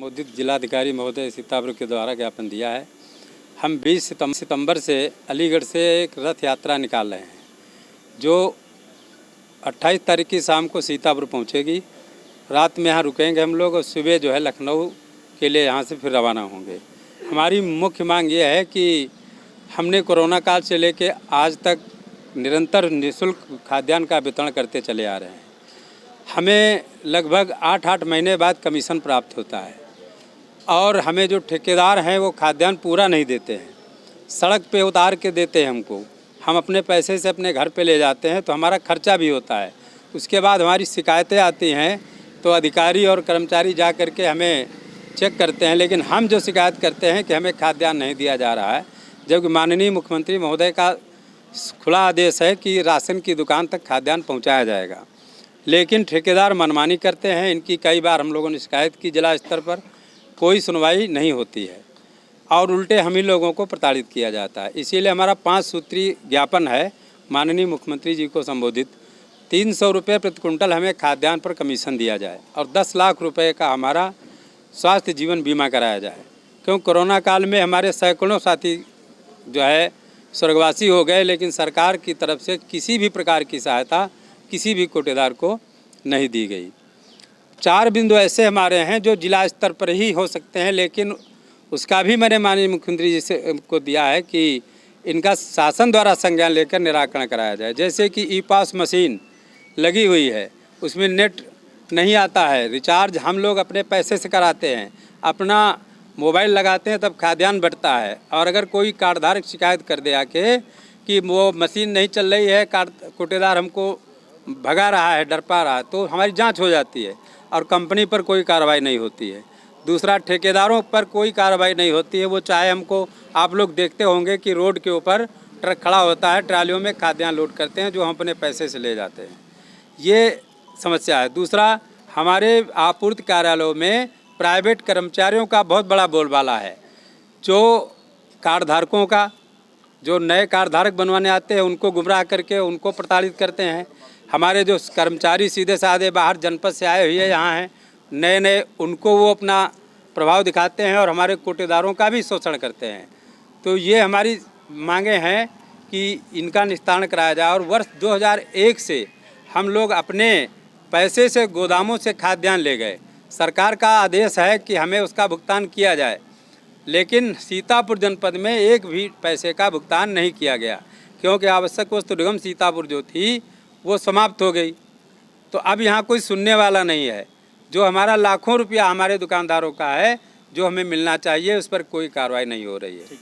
संबोधित जिलाधिकारी महोदय सीतापुर के द्वारा ज्ञापन दिया है। हम 20 सितंबर से अलीगढ़ से एक रथ यात्रा निकाल रहे हैं जो 28 तारीख की शाम को सीतापुर पहुंचेगी। रात में यहाँ रुकेंगे हम लोग और सुबह जो है लखनऊ के लिए यहाँ से फिर रवाना होंगे। हमारी मुख्य मांग ये है कि हमने कोरोना काल से लेके आज तक निरंतर निःशुल्क खाद्यान्न का वितरण करते चले आ रहे हैं। हमें लगभग 8-8 महीने बाद कमीशन प्राप्त होता है और हमें जो ठेकेदार हैं वो खाद्यान्न पूरा नहीं देते हैं, सड़क पे उतार के देते हैं हमको। हम अपने पैसे से अपने घर पे ले जाते हैं तो हमारा खर्चा भी होता है। उसके बाद हमारी शिकायतें आती हैं तो अधिकारी और कर्मचारी जा कर के हमें चेक करते हैं, लेकिन हम जो शिकायत करते हैं कि हमें खाद्यान्न नहीं दिया जा रहा है, जबकि माननीय मुख्यमंत्री महोदय का खुला आदेश है कि राशन की दुकान तक खाद्यान्न पहुँचाया जाएगा, लेकिन ठेकेदार मनमानी करते हैं। इनकी कई बार हम लोगों ने शिकायत की, जिला स्तर पर कोई सुनवाई नहीं होती है और उल्टे हम ही लोगों को प्रताड़ित किया जाता है। इसीलिए हमारा 5 सूत्रीय ज्ञापन है माननीय मुख्यमंत्री जी को संबोधित। 300 रुपये प्रति कुंटल हमें खाद्यान्न पर कमीशन दिया जाए और 10 लाख रुपए का हमारा स्वास्थ्य जीवन बीमा कराया जाए, क्योंकि कोरोना काल में हमारे सैकड़ों साथी जो है स्वर्गवासी हो गए, लेकिन सरकार की तरफ से किसी भी प्रकार की सहायता किसी भी कोटेदार को नहीं दी गई। 4 बिंदु ऐसे हमारे हैं जो जिला स्तर पर ही हो सकते हैं, लेकिन उसका भी मैंने माननीय मुख्यमंत्री जी से को दिया है कि इनका शासन द्वारा संज्ञान लेकर निराकरण कराया जाए। जैसे कि ई पास मशीन लगी हुई है, उसमें नेट नहीं आता है, रिचार्ज हम लोग अपने पैसे से कराते हैं, अपना मोबाइल लगाते हैं तब खाद्यान्न बढ़ता है, और अगर कोई कार्डधारक शिकायत कर दे आके कि वो मशीन नहीं चल रही है, कोटेदार हमको भगा रहा है, डरपा रहा है, तो हमारी जांच हो जाती है और कंपनी पर कोई कार्रवाई नहीं होती है। दूसरा, ठेकेदारों पर कोई कार्रवाई नहीं होती है। वो चाहे हमको, आप लोग देखते होंगे कि रोड के ऊपर ट्रक खड़ा होता है, ट्रालियों में खाद्यान्न लोड करते हैं जो हम अपने पैसे से ले जाते हैं। ये समस्या है। दूसरा, हमारे आपूर्ति कार्यालयों में प्राइवेट कर्मचारियों का बहुत बड़ा बोलबाला है, जो कार्डधारकों का, जो नए कार्डधारक बनवाने आते हैं उनको गुमराह करके उनको प्रताड़ित करते हैं। हमारे जो कर्मचारी सीधे साधे बाहर जनपद से आए हुए यहाँ हैं नए, उनको वो अपना प्रभाव दिखाते हैं और हमारे कोटेदारों का भी शोषण करते हैं। तो ये हमारी मांगे हैं कि इनका निस्तारण कराया जाए। और वर्ष 2001 से हम लोग अपने पैसे से गोदामों से खाद्यान्न ले गए। सरकार का आदेश है कि हमें उसका भुगतान किया जाए, लेकिन सीतापुर जनपद में एक भी पैसे का भुगतान नहीं किया गया, क्योंकि आवश्यक वस्तु निगम सीतापुर जो थी वो समाप्त हो गई। तो अब यहाँ कोई सुनने वाला नहीं है। जो हमारा लाखों रुपया हमारे दुकानदारों का है, जो हमें मिलना चाहिए, उस पर कोई कार्रवाई नहीं हो रही है।